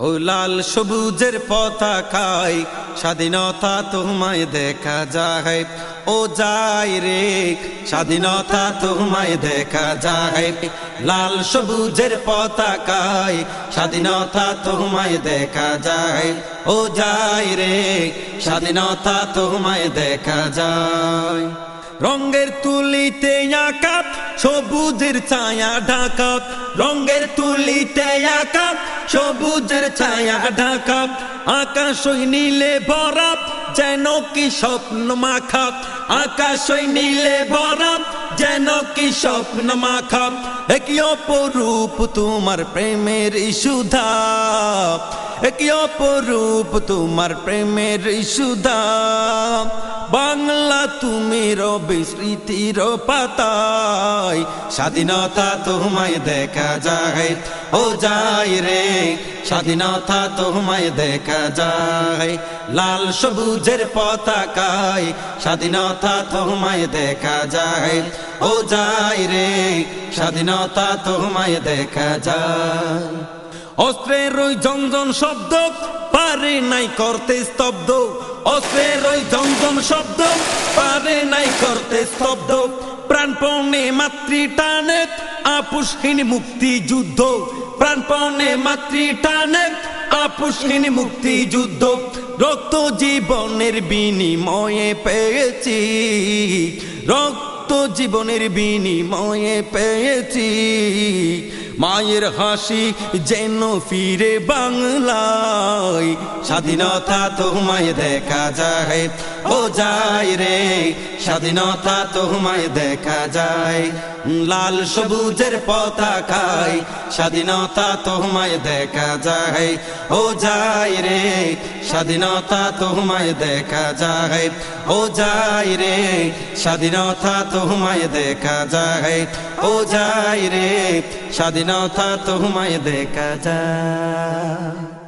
ও লাল সবুজের পতাকায় স্বাধীনতা তোমায় দেখা যায়, ও যায় রে স্বাধীনতা তোমায় দেখা যায়। লাল সবুজের পতাকায় স্বাধীনতা তোমায় দেখা যায়, ও যায় রে স্বাধীনতা তোমায় দেখা যায়। রঙের তুলিতে আঁকা সবুজের ছায়া ঢাকা, রঙের তুলিতে আঁকা সবুজের ছায়া ঢাকা। আকাশ নীলে ভরা যেন কি স্বপ্ন মাখা, আকাশ নীলে ভরা যেন কি স্বপ্ন মাখা। একই অপরূপ তোমার প্রেমের সুধা, একই অপরূপ তোমার প্রেমের সুধা। বাংলা তুমি রবে স্মৃতির পাতায়, স্বাধীনতা তোমায় দেখা যায়, ও যায় রে স্বাধীনতা তোমায় দেখা যায়। লাল সবুজের পতাকায় স্বাধীনতা তোমায় দেখা যায়, ও যায় রে স্বাধীনতা তোমায় দেখা যায়। অস্ত্রের ওই ঝনঝন শব্দ পারে নাই করতে স্তব্ধ, অস্ত্রের ওই ঝনঝন শব্দ পারে নাই করতে স্তব্ধ। প্রাণপণে মাতৃ টানে আপোষহীন মুক্তি যুদ্ধ, প্রাণপণে মাতৃ টানে আপোষহীন মুক্তি যুদ্ধ। রক্ত জীবনের বিনিময়ে পেয়েছি, রক্ত জীবনের বিনিময়ে পেয়েছি। মায়ের হাসি যেন ফিরে বাংলায়, স্বাধীনতা তোমায় দেখা যায়, ও যায় রে স্বাধীনতা তোমায় দেখা যায়। লাল সবুজের পতাকায় স্বাধীনতা তোমায় দেখা যায়, ও যায় রে স্বাধীনতা তোমায় দেখা যায়, ও যায় রে স্বাধীনতা তোমায় দেখা যায়, ও যায় রে স্বাধীনতা তোমায় দেখা যায়।